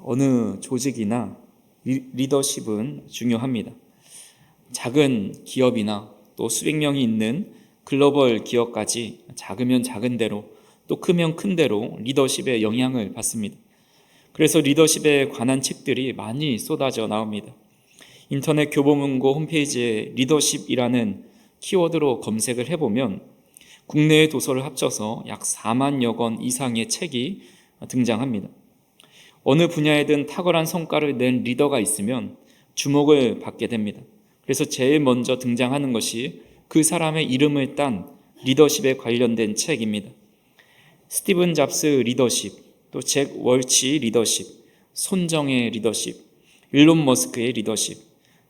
어느 조직이나 리더십은 중요합니다. 작은 기업이나 또 수백 명이 있는 글로벌 기업까지 작으면 작은 대로 또 크면 큰 대로 리더십에 영향을 받습니다. 그래서 리더십에 관한 책들이 많이 쏟아져 나옵니다. 인터넷 교보문고 홈페이지에 리더십이라는 키워드로 검색을 해보면 국내의 도서를 합쳐서 약 4만여 권 이상의 책이 등장합니다. 어느 분야에든 탁월한 성과를 낸 리더가 있으면 주목을 받게 됩니다. 그래서 제일 먼저 등장하는 것이 그 사람의 이름을 딴 리더십에 관련된 책입니다. 스티븐 잡스 리더십, 또 잭 월치 리더십, 손정의 리더십, 일론 머스크의 리더십,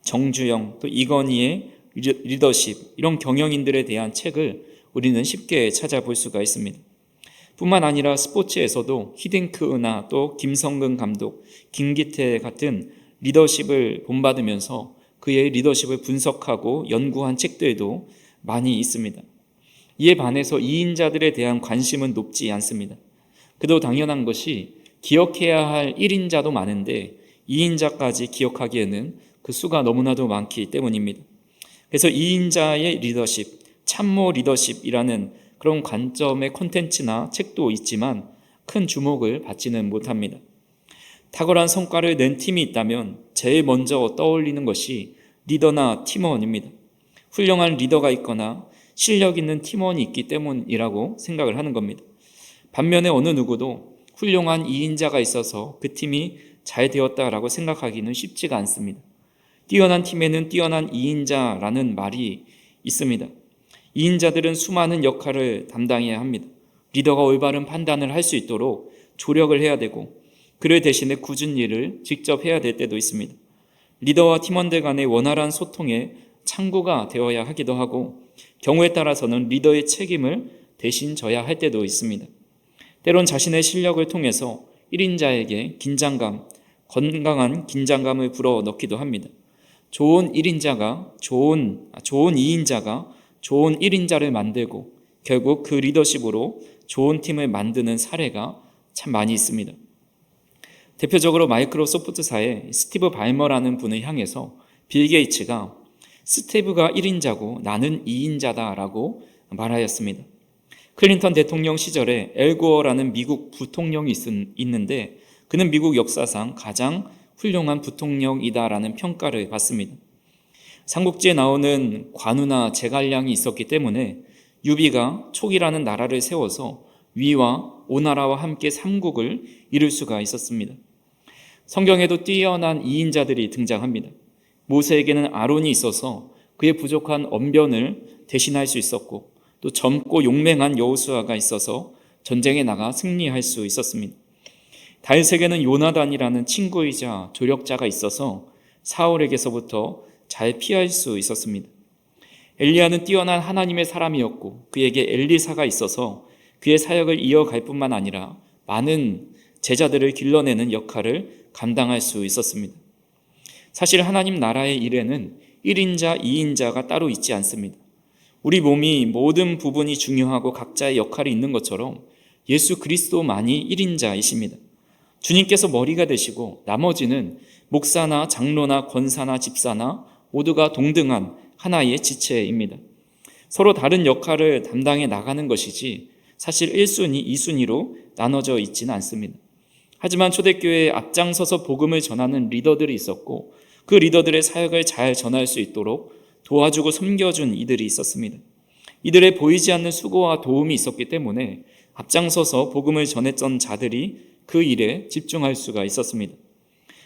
정주영, 또 이건희의 리더십, 이런 경영인들에 대한 책을 우리는 쉽게 찾아볼 수가 있습니다. 뿐만 아니라 스포츠에서도 히딩크 은하, 또 김성근 감독, 김기태 같은 리더십을 본받으면서 그의 리더십을 분석하고 연구한 책들도 많이 있습니다. 이에 반해서 2인자들에 대한 관심은 높지 않습니다. 그도 당연한 것이 기억해야 할 1인자도 많은데 2인자까지 기억하기에는 그 수가 너무나도 많기 때문입니다. 그래서 2인자의 리더십, 참모 리더십이라는 그런 관점의 콘텐츠나 책도 있지만 큰 주목을 받지는 못합니다. 탁월한 성과를 낸 팀이 있다면 제일 먼저 떠올리는 것이 리더나 팀원입니다. 훌륭한 리더가 있거나 실력 있는 팀원이 있기 때문이라고 생각을 하는 겁니다. 반면에 어느 누구도 훌륭한 2인자가 있어서 그 팀이 잘 되었다라고 생각하기는 쉽지가 않습니다. 뛰어난 팀에는 뛰어난 2인자라는 말이 있습니다. 2인자들은 수많은 역할을 담당해야 합니다. 리더가 올바른 판단을 할 수 있도록 조력을 해야 되고 그를 대신에 굳은 일을 직접 해야 될 때도 있습니다. 리더와 팀원들 간의 원활한 소통에 창구가 되어야 하기도 하고 경우에 따라서는 리더의 책임을 대신 져야 할 때도 있습니다. 때론 자신의 실력을 통해서 1인자에게 긴장감, 건강한 긴장감을 불어넣기도 합니다. 좋은 1인자가 좋은 2인자가 좋은 1인자를 만들고 결국 그 리더십으로 좋은 팀을 만드는 사례가 참 많이 있습니다. 대표적으로 마이크로소프트사의 스티브 발머라는 분을 향해서 빌 게이츠가 스티브가 1인자고 나는 2인자다라고 말하였습니다. 클린턴 대통령 시절에 엘 고어라는 미국 부통령이 있는데 그는 미국 역사상 가장 훌륭한 부통령이다라는 평가를 받습니다. 삼국지에 나오는 관우나 제갈량이 있었기 때문에 유비가 촉이라는 나라를 세워서 위와 오나라와 함께 삼국을 이룰 수가 있었습니다. 성경에도 뛰어난 2인자들이 등장합니다. 모세에게는 아론이 있어서 그의 부족한 언변을 대신할 수 있었고 또 젊고 용맹한 여호수아가 있어서 전쟁에 나가 승리할 수 있었습니다. 다윗에게는 요나단이라는 친구이자 조력자가 있어서 사울에게서부터 잘 피할 수 있었습니다. 엘리야는 뛰어난 하나님의 사람이었고 그에게 엘리사가 있어서 그의 사역을 이어갈 뿐만 아니라 많은 제자들을 길러내는 역할을 감당할 수 있었습니다. 사실 하나님 나라의 일에는 1인자, 2인자가 따로 있지 않습니다. 우리 몸이 모든 부분이 중요하고 각자의 역할이 있는 것처럼 예수 그리스도만이 1인자이십니다. 주님께서 머리가 되시고 나머지는 목사나 장로나 권사나 집사나 모두가 동등한 하나의 지체입니다. 서로 다른 역할을 담당해 나가는 것이지 사실 1순위, 2순위로 나눠져 있지는 않습니다. 하지만 초대교회에 앞장서서 복음을 전하는 리더들이 있었고 그 리더들의 사역을 잘 전할 수 있도록 도와주고 섬겨준 이들이 있었습니다. 이들의 보이지 않는 수고와 도움이 있었기 때문에 앞장서서 복음을 전했던 자들이 그 일에 집중할 수가 있었습니다.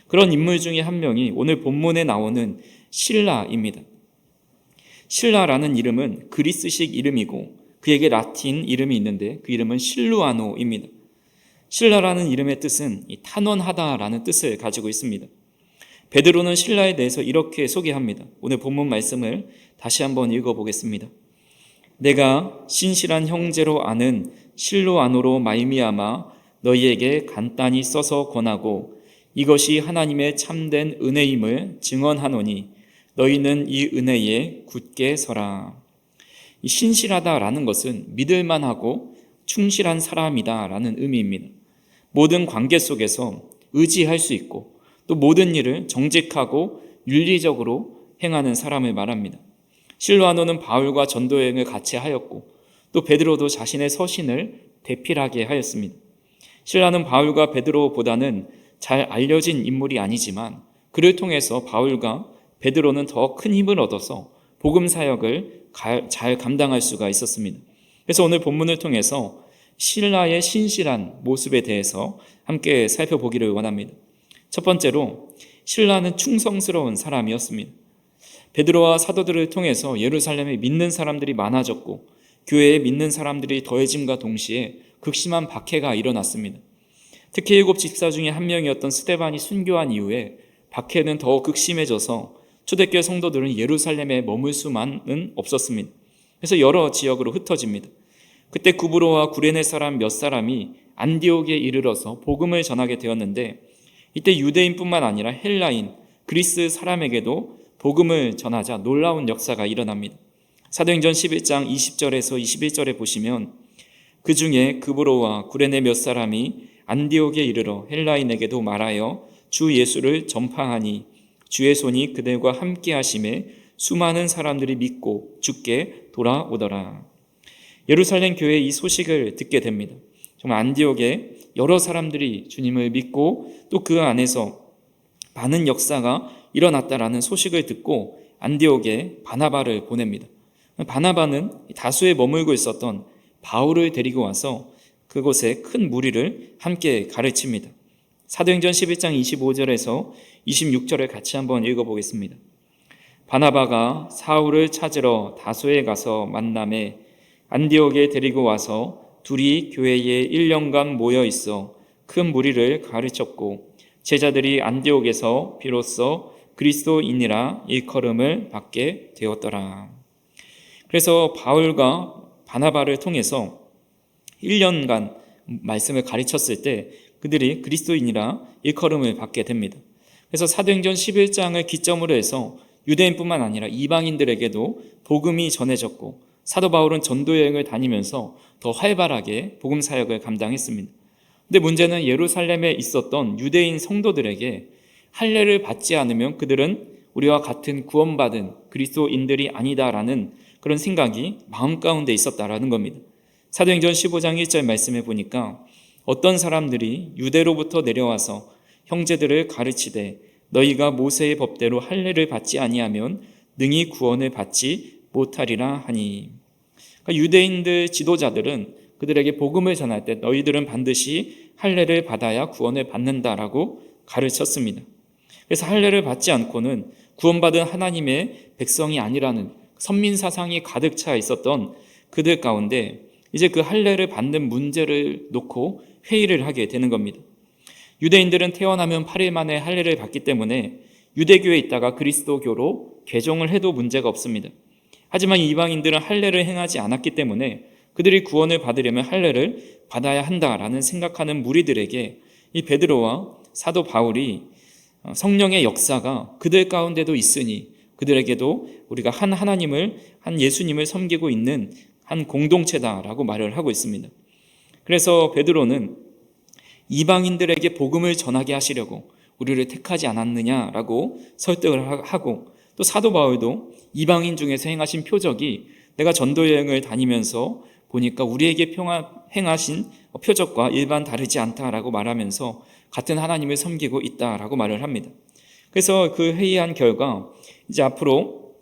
그런 인물 중에 한 명이 오늘 본문에 나오는 실라입니다. 실라라는 이름은 그리스식 이름이고 그에게 라틴 이름이 있는데 그 이름은 실루아노입니다. 실라라는 이름의 뜻은 탄원하다라는 뜻을 가지고 있습니다. 베드로는 실라에 대해서 이렇게 소개합니다. 오늘 본문 말씀을 다시 한번 읽어보겠습니다. 내가 신실한 형제로 아는 실루아노로 말미암아 너희에게 간단히 써서 권하고 이것이 하나님의 참된 은혜임을 증언하노니 너희는 이 은혜에 굳게 서라. 이 신실하다라는 것은 믿을만하고 충실한 사람이다라는 의미입니다. 모든 관계 속에서 의지할 수 있고 또 모든 일을 정직하고 윤리적으로 행하는 사람을 말합니다. 실로아노는 바울과 전도 여행을 같이 하였고 또 베드로도 자신의 서신을 대필하게 하였습니다. 실라는 바울과 베드로보다는 잘 알려진 인물이 아니지만 그를 통해서 바울과 베드로는 더 큰 힘을 얻어서 복음 사역을 잘 감당할 수가 있었습니다. 그래서 오늘 본문을 통해서 실라의 신실한 모습에 대해서 함께 살펴보기를 원합니다. 첫 번째로 실라는 충성스러운 사람이었습니다. 베드로와 사도들을 통해서 예루살렘에 믿는 사람들이 많아졌고 교회에 믿는 사람들이 더해짐과 동시에 극심한 박해가 일어났습니다. 특히 7 집사 중에 한 명이었던 스데반이 순교한 이후에 박해는 더 극심해져서 초대교회 성도들은 예루살렘에 머물 수만은 없었습니다. 그래서 여러 지역으로 흩어집니다. 그때 구브로와 구레네 사람 몇 사람이 안디옥에 이르러서 복음을 전하게 되었는데 이때 유대인뿐만 아니라 헬라인, 그리스 사람에게도 복음을 전하자 놀라운 역사가 일어납니다. 사도행전 11장 20절에서 21절에 보시면 그 중에 구브로와 구레네 몇 사람이 안디옥에 이르러 헬라인에게도 말하여 주 예수를 전파하니 주의 손이 그들과 함께 하심에 수많은 사람들이 믿고 주께 돌아오더라. 예루살렘 교회에 이 소식을 듣게 됩니다. 정말 안디옥에 여러 사람들이 주님을 믿고 또 그 안에서 많은 역사가 일어났다라는 소식을 듣고 안디옥에 바나바를 보냅니다. 바나바는 다수에 머물고 있었던 바울을 데리고 와서 그곳에 큰 무리를 함께 가르칩니다. 사도행전 11장 25절에서 26절을 같이 한번 읽어보겠습니다. 바나바가 사울을 찾으러 다소에 가서 만남에 안디옥에 데리고 와서 둘이 교회에 1년간 모여 있어 큰 무리를 가르쳤고 제자들이 안디옥에서 비로소 그리스도인이라 일컬음을 받게 되었더라. 그래서 바울과 바나바를 통해서 1년간 말씀을 가르쳤을 때 그들이 그리스도인이라 일컬음을 받게 됩니다. 그래서 사도행전 11장을 기점으로 해서 유대인뿐만 아니라 이방인들에게도 복음이 전해졌고 사도 바울은 전도 여행을 다니면서 더 활발하게 복음 사역을 감당했습니다. 근데 문제는 예루살렘에 있었던 유대인 성도들에게 할례를 받지 않으면 그들은 우리와 같은 구원받은 그리스도인들이 아니다라는 그런 생각이 마음 가운데 있었다라는 겁니다. 사도행전 15장 1절 말씀해 보니까 어떤 사람들이 유대로부터 내려와서 형제들을 가르치되 너희가 모세의 법대로 할례를 받지 아니하면 능히 구원을 받지 못하리라 하니. 그러니까 유대인들 지도자들은 그들에게 복음을 전할 때 너희들은 반드시 할례를 받아야 구원을 받는다라고 가르쳤습니다. 그래서 할례를 받지 않고는 구원받은 하나님의 백성이 아니라는 선민 사상이 가득 차 있었던 그들 가운데 이제 그 할례를 받는 문제를 놓고 회의를 하게 되는 겁니다. 유대인들은 태어나면 8일 만에 할례를 받기 때문에 유대교에 있다가 그리스도교로 개종을 해도 문제가 없습니다. 하지만 이방인들은 할례를 행하지 않았기 때문에 그들이 구원을 받으려면 할례를 받아야 한다라는 생각하는 무리들에게 이 베드로와 사도 바울이 성령의 역사가 그들 가운데도 있으니 그들에게도 우리가 한 하나님을, 한 예수님을 섬기고 있는 한 공동체다라고 말을 하고 있습니다. 그래서 베드로는 이방인들에게 복음을 전하게 하시려고 우리를 택하지 않았느냐라고 설득을 하고 또 사도 바울도 이방인 중에서 행하신 표적이 내가 전도 여행을 다니면서 보니까 우리에게 행하신 표적과 일반 다르지 않다라고 말하면서 같은 하나님을 섬기고 있다라고 말을 합니다. 그래서 그 회의한 결과 이제 앞으로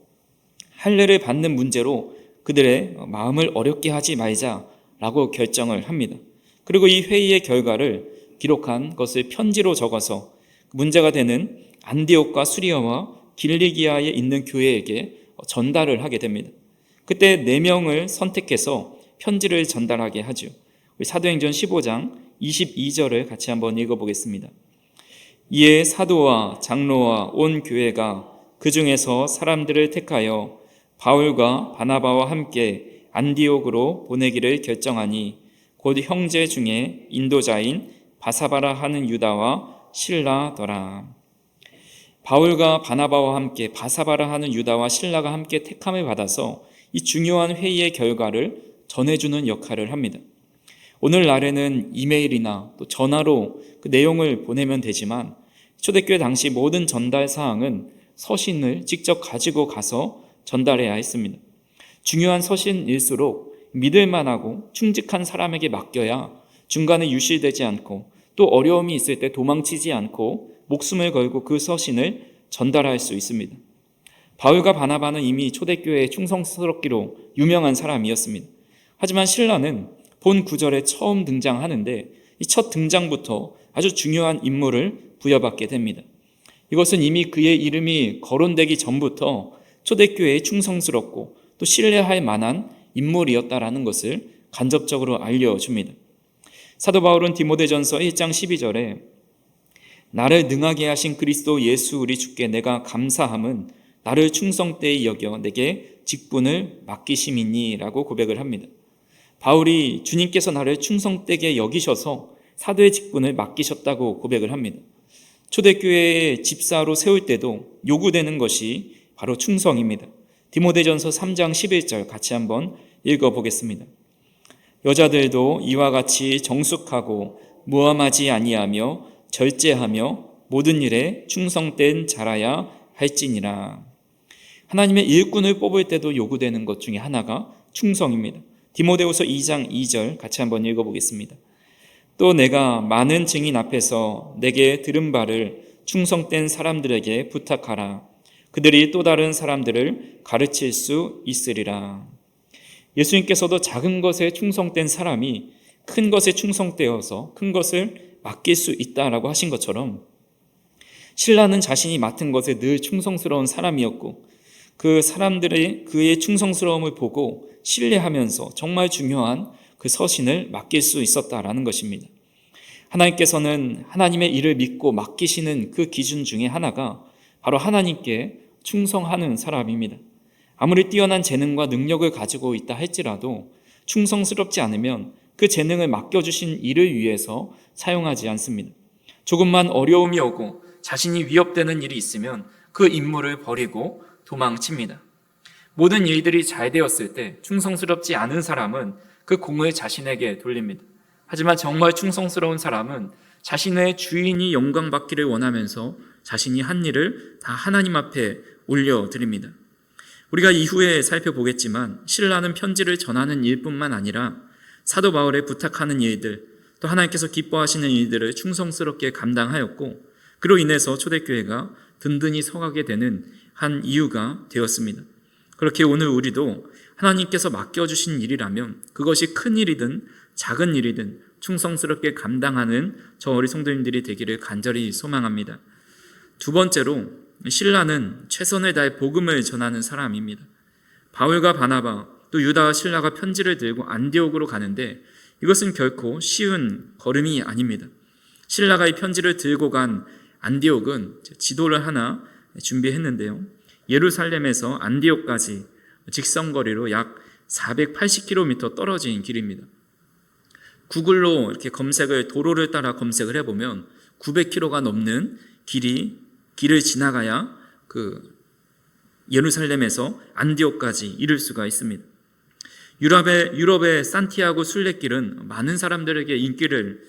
할례를 받는 문제로 그들의 마음을 어렵게 하지 말자라고 결정을 합니다. 그리고 이 회의의 결과를 기록한 것을 편지로 적어서 문제가 되는 안디옥과 수리아와 길리기아에 있는 교회에게 전달을 하게 됩니다. 그때 4명을 선택해서 편지를 전달하게 하죠. 사도행전 15장 22절을 같이 한번 읽어보겠습니다. 이에 사도와 장로와 온 교회가 그 중에서 사람들을 택하여 바울과 바나바와 함께 안디옥으로 보내기를 결정하니 곧 형제 중에 인도자인 바사바라 하는 유다와 실라더라. 바울과 바나바와 함께 바사바라 하는 유다와 실라가 함께 택함을 받아서 이 중요한 회의의 결과를 전해주는 역할을 합니다. 오늘날에는 이메일이나 또 전화로 그 내용을 보내면 되지만 초대교회 당시 모든 전달 사항은 서신을 직접 가지고 가서 전달해야 했습니다. 중요한 서신일수록 믿을만하고 충직한 사람에게 맡겨야 중간에 유실되지 않고 또 어려움이 있을 때 도망치지 않고 목숨을 걸고 그 서신을 전달할 수 있습니다. 바울과 바나바는 이미 초대교회에 충성스럽기로 유명한 사람이었습니다. 하지만 신라는 본 구절에 처음 등장하는데 이 첫 등장부터 아주 중요한 임무를 부여받게 됩니다. 이것은 이미 그의 이름이 거론되기 전부터 초대교회에 충성스럽고 또 신뢰할 만한 인물이었다라는 것을 간접적으로 알려줍니다. 사도 바울은 디모데전서 1장 12절에 나를 능하게 하신 그리스도 예수 우리 주께 내가 감사함은 나를 충성되이 여겨 내게 직분을 맡기심이니 라고 고백을 합니다. 바울이 주님께서 나를 충성되게 여기셔서 사도의 직분을 맡기셨다고 고백을 합니다. 초대교회의 집사로 세울 때도 요구되는 것이 바로 충성입니다. 디모데전서 3장 11절 같이 한번 읽어보겠습니다. 여자들도 이와 같이 정숙하고 무함하지 아니하며 절제하며 모든 일에 충성된 자라야 할지니라. 하나님의 일꾼을 뽑을 때도 요구되는 것 중에 하나가 충성입니다. 디모데후서 2장 2절 같이 한번 읽어보겠습니다. 또 내가 많은 증인 앞에서 내게 들은 바를 충성된 사람들에게 부탁하라. 그들이 또 다른 사람들을 가르칠 수 있으리라. 예수님께서도 작은 것에 충성된 사람이 큰 것에 충성되어서 큰 것을 맡길 수 있다라고 하신 것처럼 신라는 자신이 맡은 것에 늘 충성스러운 사람이었고 그 사람들의 그의 충성스러움을 보고 신뢰하면서 정말 중요한 그 서신을 맡길 수 있었다라는 것입니다. 하나님께서는 하나님의 일을 믿고 맡기시는 그 기준 중에 하나가 바로 하나님께 충성하는 사람입니다. 아무리 뛰어난 재능과 능력을 가지고 있다 할지라도 충성스럽지 않으면 그 재능을 맡겨주신 일을 위해서 사용하지 않습니다. 조금만 어려움이 오고 자신이 위협되는 일이 있으면 그 임무를 버리고 도망칩니다. 모든 일들이 잘 되었을 때 충성스럽지 않은 사람은 그 공을 자신에게 돌립니다. 하지만 정말 충성스러운 사람은 자신의 주인이 영광받기를 원하면서 자신이 한 일을 다 하나님 앞에 올려드립니다. 우리가 이후에 살펴보겠지만 신라는 편지를 전하는 일뿐만 아니라 사도 바울에 부탁하는 일들, 또 하나님께서 기뻐하시는 일들을 충성스럽게 감당하였고 그로 인해서 초대교회가 든든히 서가게 되는 한 이유가 되었습니다. 그렇게 오늘 우리도 하나님께서 맡겨주신 일이라면 그것이 큰 일이든 작은 일이든 충성스럽게 감당하는 저 어린 성도님들이 되기를 간절히 소망합니다. 두 번째로 신라는 최선을 다해 복음을 전하는 사람입니다. 바울과 바나바 또 유다와 신라가 편지를 들고 안디옥으로 가는데 이것은 결코 쉬운 걸음이 아닙니다. 신라가 이 편지를 들고 간 안디옥은 지도를 하나 준비했는데요. 예루살렘에서 안디옥까지 직선거리로 약 480km 떨어진 길입니다. 구글로 이렇게 도로를 따라 검색을 해보면 900km가 넘는 길을 지나가야 그 예루살렘에서 안디옥까지 이를 수가 있습니다. 유럽의 산티아고 순례길은 많은 사람들에게 인기를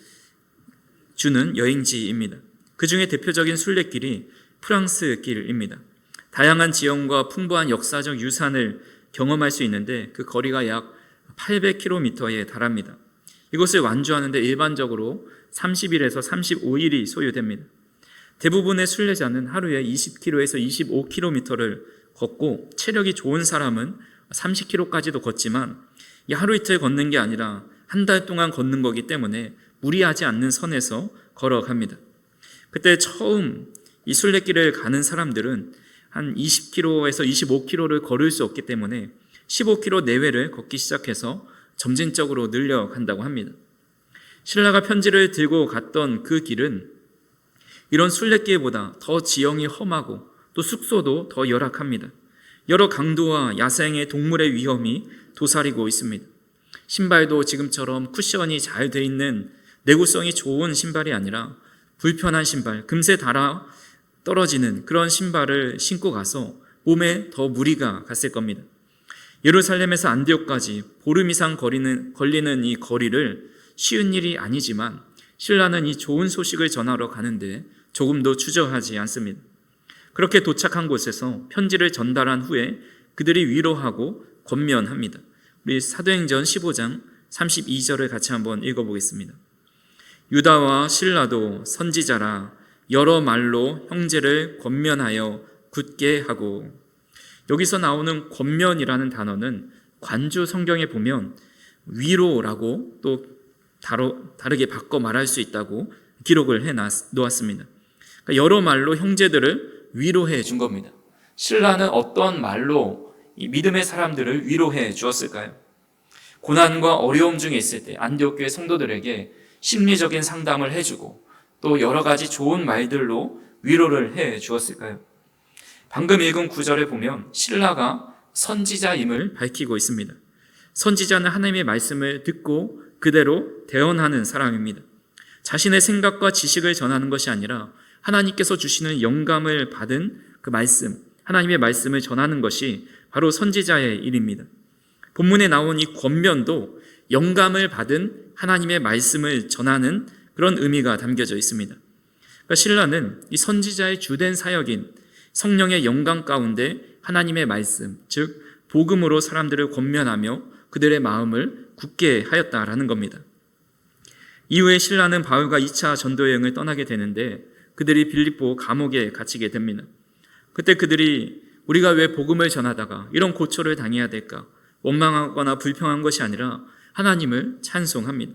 주는 여행지입니다. 그 중에 대표적인 순례길이 프랑스 길입니다. 다양한 지형과 풍부한 역사적 유산을 경험할 수 있는데 그 거리가 약 800km에 달합니다. 이것을 완주하는 데 일반적으로 30일에서 35일이 소요됩니다. 대부분의 순례자는 하루에 20km에서 25km를 걷고 체력이 좋은 사람은 30km까지도 걷지만 이 하루 이틀 걷는 게 아니라 한 달 동안 걷는 거기 때문에 무리하지 않는 선에서 걸어갑니다. 그때 처음 이 순례길을 가는 사람들은 한 20km에서 25km를 걸을 수 없기 때문에 15km 내외를 걷기 시작해서 점진적으로 늘려간다고 합니다. 신라가 편지를 들고 갔던 그 길은 이런 순례길보다 더 지형이 험하고 또 숙소도 더 열악합니다. 여러 강도와 야생의 동물의 위험이 도사리고 있습니다. 신발도 지금처럼 쿠션이 잘 돼 있는 내구성이 좋은 신발이 아니라 불편한 신발, 금세 닳아 떨어지는 그런 신발을 신고 가서 몸에 더 무리가 갔을 겁니다. 예루살렘에서 안디옥까지 보름 이상 걸리는 이 거리를 쉬운 일이 아니지만 신라는 이 좋은 소식을 전하러 가는데 조금도 주저하지 않습니다. 그렇게 도착한 곳에서 편지를 전달한 후에 그들이 위로하고 권면합니다. 우리 사도행전 15장 32절을 같이 한번 읽어보겠습니다. 유다와 신라도 선지자라 여러 말로 형제를 권면하여 굳게 하고. 여기서 나오는 권면이라는 단어는 관주 성경에 보면 위로라고 또 다르게 바꿔 말할 수 있다고 기록을 해 놓았습니다. 그러니까 여러 말로 형제들을 위로해 준 겁니다. 신라는 어떤 말로 이 믿음의 사람들을 위로해 주었을까요? 고난과 어려움 중에 있을 때 안디옥 교회 성도들에게 심리적인 상담을 해주고 또 여러 가지 좋은 말들로 위로를 해 주었을까요? 방금 읽은 구절에 보면 신라가 선지자임을 밝히고 있습니다. 선지자는 하나님의 말씀을 듣고 그대로 대언하는 사람입니다. 자신의 생각과 지식을 전하는 것이 아니라 하나님께서 주시는 영감을 받은 그 말씀, 하나님의 말씀을 전하는 것이 바로 선지자의 일입니다. 본문에 나온 이 권면도 영감을 받은 하나님의 말씀을 전하는 그런 의미가 담겨져 있습니다. 그러니까 신라는 이 선지자의 주된 사역인 성령의 영감 가운데 하나님의 말씀, 즉 복음으로 사람들을 권면하며 그들의 마음을 굳게 하였다라는 겁니다. 이후에 신라는 바울과 2차 전도 여행을 떠나게 되는데 그들이 빌립보 감옥에 갇히게 됩니다. 그때 그들이 우리가 왜 복음을 전하다가 이런 고초를 당해야 될까? 원망하거나 불평한 것이 아니라 하나님을 찬송합니다.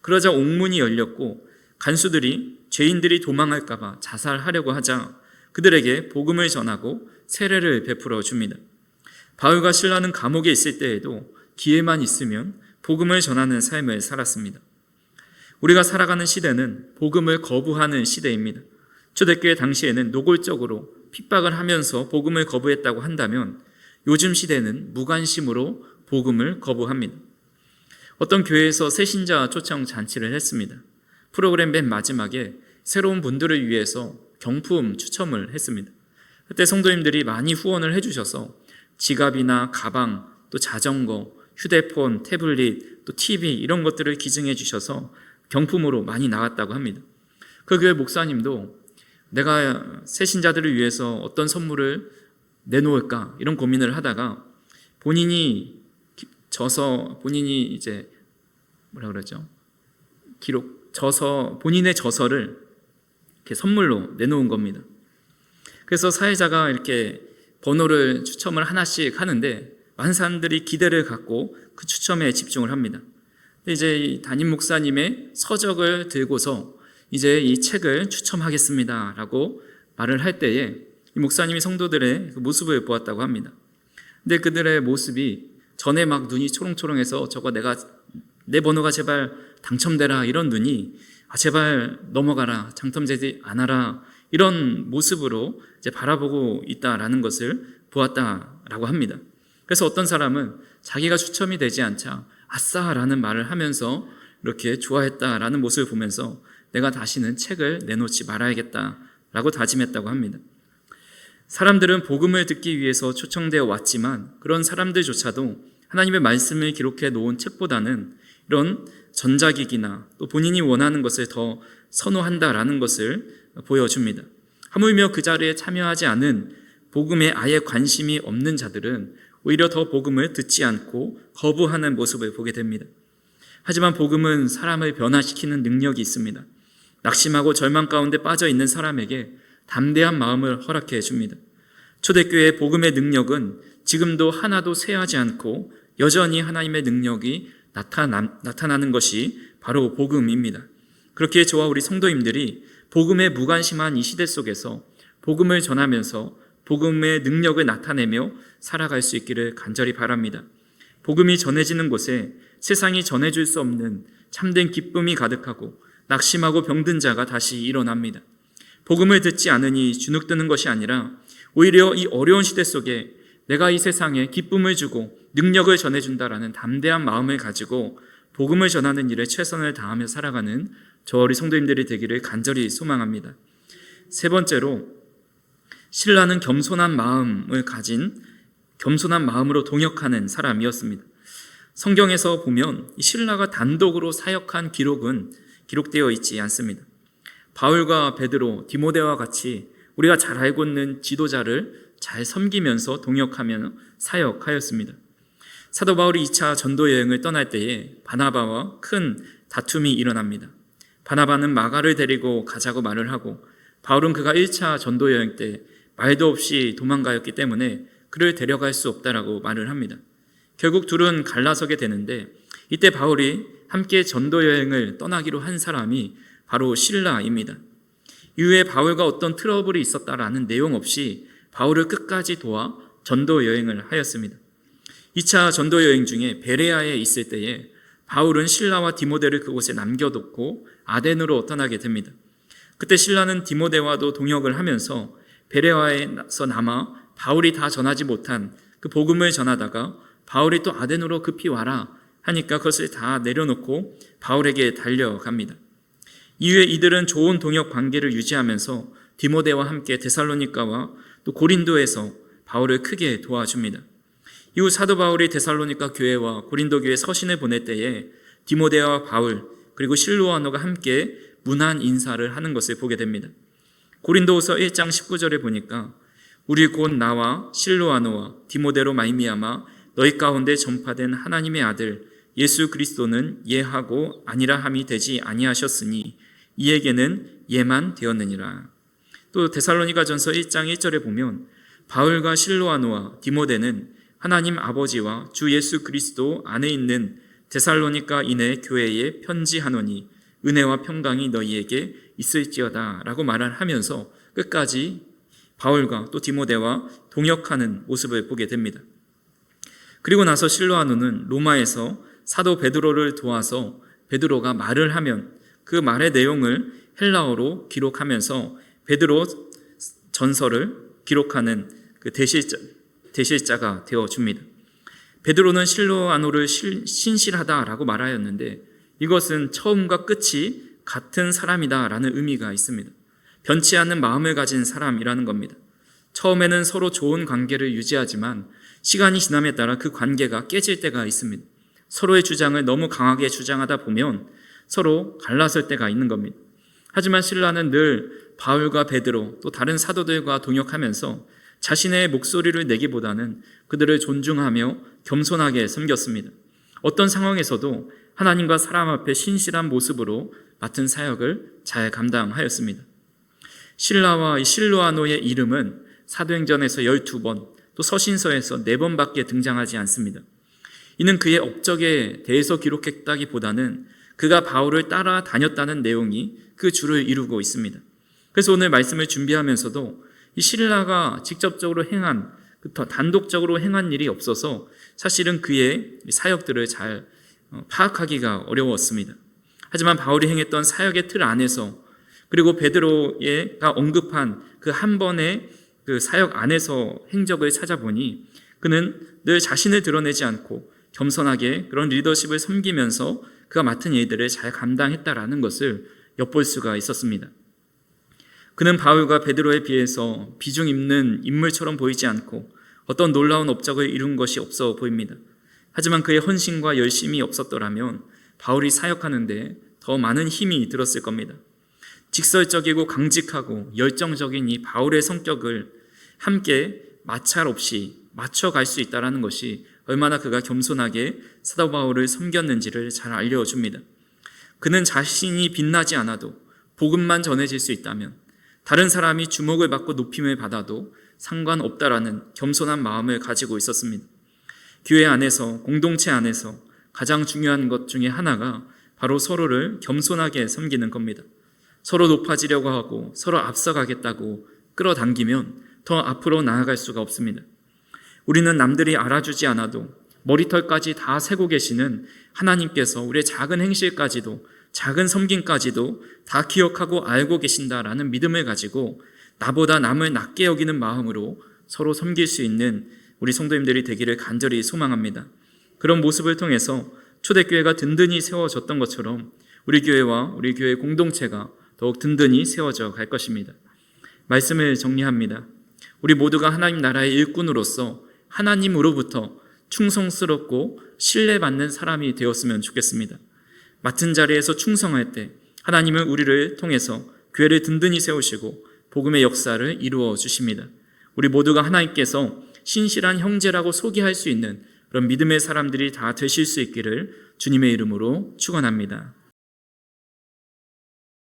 그러자 옥문이 열렸고 간수들이 죄인들이 도망할까 봐 자살하려고 하자 그들에게 복음을 전하고 세례를 베풀어 줍니다. 바울과 신라는 감옥에 있을 때에도 기회만 있으면 복음을 전하는 삶을 살았습니다. 우리가 살아가는 시대는 복음을 거부하는 시대입니다. 초대교회 당시에는 노골적으로 핍박을 하면서 복음을 거부했다고 한다면 요즘 시대는 무관심으로 복음을 거부합니다. 어떤 교회에서 새신자 초청 잔치를 했습니다. 프로그램 맨 마지막에 새로운 분들을 위해서 경품 추첨을 했습니다. 그때 성도님들이 많이 후원을 해주셔서 지갑이나 가방, 또 자전거, 휴대폰, 태블릿, 또 TV 이런 것들을 기증해 주셔서 경품으로 많이 나왔다고 합니다. 그 교회 목사님도 내가 새신자들을 위해서 어떤 선물을 내놓을까 이런 고민을 하다가 본인이 본인의 저서를 이렇게 선물로 내놓은 겁니다. 그래서 사회자가 이렇게 번호를 추첨을 하나씩 하는데 많은 사람들이 기대를 갖고 그 추첨에 집중을 합니다. 근데 이제 이 담임 목사님의 서적을 들고서 이제 이 책을 추첨하겠습니다라고 말을 할 때에 이 목사님이 성도들의 그 모습을 보았다고 합니다. 근데 그들의 모습이 전에 막 눈이 초롱초롱해서 내 번호가 제발 당첨되라 이런 눈이 제발 넘어가라 당첨되지 않아라 이런 모습으로 이제 바라보고 있다라는 것을 보았다라고 합니다. 그래서 어떤 사람은 자기가 추첨이 되지 않자 아싸라는 말을 하면서 이렇게 좋아했다라는 모습을 보면서 내가 다시는 책을 내놓지 말아야겠다라고 다짐했다고 합니다. 사람들은 복음을 듣기 위해서 초청되어 왔지만 그런 사람들조차도 하나님의 말씀을 기록해 놓은 책보다는 이런 전자기기나 또 본인이 원하는 것을 더 선호한다라는 것을 보여줍니다. 하물며 그 자리에 참여하지 않은 복음에 아예 관심이 없는 자들은 오히려 더 복음을 듣지 않고 거부하는 모습을 보게 됩니다. 하지만 복음은 사람을 변화시키는 능력이 있습니다. 낙심하고 절망 가운데 빠져 있는 사람에게 담대한 마음을 허락해 줍니다. 초대교회의 복음의 능력은 지금도 하나도 쇠하지 않고 여전히 하나님의 능력이 나타나는 것이 바로 복음입니다. 그렇기에 저와 우리 성도님들이 복음에 무관심한 이 시대 속에서 복음을 전하면서 복음의 능력을 나타내며 살아갈 수 있기를 간절히 바랍니다. 복음이 전해지는 곳에 세상이 전해줄 수 없는 참된 기쁨이 가득하고 낙심하고 병든 자가 다시 일어납니다. 복음을 듣지 않으니 주눅드는 것이 아니라 오히려 이 어려운 시대 속에 내가 이 세상에 기쁨을 주고 능력을 전해준다라는 담대한 마음을 가지고 복음을 전하는 일에 최선을 다하며 살아가는 저와 우리 성도님들이 되기를 간절히 소망합니다. 세 번째로 신라는 겸손한 마음으로 동역하는 사람이었습니다. 성경에서 보면 실라가 단독으로 사역한 기록은 기록되어 있지 않습니다. 바울과 베드로, 디모데와 같이 우리가 잘 알고 있는 지도자를 잘 섬기면서 동역하며 사역하였습니다. 사도 바울이 2차 전도 여행을 떠날 때에 바나바와 큰 다툼이 일어납니다. 바나바는 마가를 데리고 가자고 말을 하고, 바울은 그가 1차 전도 여행 때 말도 없이 도망가였기 때문에 그를 데려갈 수 없다라고 말을 합니다. 결국 둘은 갈라서게 되는데, 이때 바울이 함께 전도 여행을 떠나기로 한 사람이 바로 실라입니다. 이후에 바울과 어떤 트러블이 있었다라는 내용 없이 바울을 끝까지 도와 전도 여행을 하였습니다. 2차 전도 여행 중에 베레아에 있을 때에 바울은 실라와 디모데를 그곳에 남겨뒀고 아덴으로 떠나게 됩니다. 그때 실라는 디모데와도 동역을 하면서 베레아에서 남아 바울이 다 전하지 못한 그 복음을 전하다가 바울이 또 아덴으로 급히 와라 하니까 그것을 다 내려놓고 바울에게 달려갑니다. 이후에 이들은 좋은 동역 관계를 유지하면서 디모데와 함께 데살로니가와 또 고린도에서 바울을 크게 도와줍니다. 이후 사도 바울이 데살로니가 교회와 고린도 교회 서신을 보낼 때에 디모데와 바울 그리고 실로아노가 함께 문안 인사를 하는 것을 보게 됩니다. 고린도후서 1장 19절에 보니까 우리 곧 나와 실로아노와 디모데로 말미암아 너희 가운데 전파된 하나님의 아들 예수 그리스도는 예하고 아니라 함이 되지 아니하셨으니 이에게는 예만 되었느니라. 또 데살로니가전서 1장 1절에 보면 바울과 실로아노와 디모데는 하나님 아버지와 주 예수 그리스도 안에 있는 데살로니가 인해 교회에 편지하노니 은혜와 평강이 너희에게 있을지어다 라고 말을 하면서 끝까지 바울과 또 디모데와 동역하는 모습을 보게 됩니다. 그리고 나서 실로아노는 로마에서 사도 베드로를 도와서 베드로가 말을 하면 그 말의 내용을 헬라어로 기록하면서 베드로 전서를 기록하는 그 대실자가 되어줍니다. 베드로는 실로아노를 신실하다라고 말하였는데 이것은 처음과 끝이 같은 사람이다라는 의미가 있습니다. 변치 않는 마음을 가진 사람이라는 겁니다. 처음에는 서로 좋은 관계를 유지하지만 시간이 지남에 따라 그 관계가 깨질 때가 있습니다. 서로의 주장을 너무 강하게 주장하다 보면 서로 갈라설 때가 있는 겁니다. 하지만 실라는 늘 바울과 베드로 또 다른 사도들과 동역하면서 자신의 목소리를 내기보다는 그들을 존중하며 겸손하게 섬겼습니다. 어떤 상황에서도 하나님과 사람 앞에 신실한 모습으로 맡은 사역을 잘 감당하였습니다. 실라와 실로아노의 이름은 사도행전에서 12번, 또 서신서에서 4번밖에 등장하지 않습니다. 이는 그의 업적에 대해서 기록했다기보다는 그가 바울을 따라다녔다는 내용이 그 주를 이루고 있습니다. 그래서 오늘 말씀을 준비하면서도 이 실라가 직접적으로 행한, 단독적으로 행한 일이 없어서 사실은 그의 사역들을 잘 파악하기가 어려웠습니다. 하지만 바울이 행했던 사역의 틀 안에서 그리고 베드로가 언급한 그 한 번의 그 사역 안에서 행적을 찾아보니 그는 늘 자신을 드러내지 않고 겸손하게 그런 리더십을 섬기면서 그가 맡은 일들을 잘 감당했다라는 것을 엿볼 수가 있었습니다. 그는 바울과 베드로에 비해서 비중 있는 인물처럼 보이지 않고 어떤 놀라운 업적을 이룬 것이 없어 보입니다. 하지만 그의 헌신과 열심이 없었더라면 바울이 사역하는데 더 많은 힘이 들었을 겁니다. 직설적이고 강직하고 열정적인 이 바울의 성격을 함께 마찰 없이 맞춰갈 수 있다는 것이 얼마나 그가 겸손하게 사도 바울을 섬겼는지를 잘 알려줍니다. 그는 자신이 빛나지 않아도 복음만 전해질 수 있다면 다른 사람이 주목을 받고 높임을 받아도 상관없다라는 겸손한 마음을 가지고 있었습니다. 교회 안에서, 공동체 안에서 가장 중요한 것 중에 하나가 바로 서로를 겸손하게 섬기는 겁니다. 서로 높아지려고 하고 서로 앞서가겠다고 끌어당기면 더 앞으로 나아갈 수가 없습니다. 우리는 남들이 알아주지 않아도 머리털까지 다 세고 계시는 하나님께서 우리의 작은 행실까지도, 작은 섬김까지도 다 기억하고 알고 계신다라는 믿음을 가지고 나보다 남을 낮게 여기는 마음으로 서로 섬길 수 있는 우리 성도님들이 되기를 간절히 소망합니다. 그런 모습을 통해서 초대교회가 든든히 세워졌던 것처럼 우리 교회와 우리 교회 공동체가 더욱 든든히 세워져 갈 것입니다. 말씀을 정리합니다. 우리 모두가 하나님 나라의 일꾼으로서 하나님으로부터 충성스럽고 신뢰받는 사람이 되었으면 좋겠습니다. 맡은 자리에서 충성할 때 하나님은 우리를 통해서 교회를 든든히 세우시고 복음의 역사를 이루어 주십니다. 우리 모두가 하나님께서 신실한 형제라고 소개할 수 있는 그런 믿음의 사람들이 다 되실 수 있기를 주님의 이름으로 축원합니다.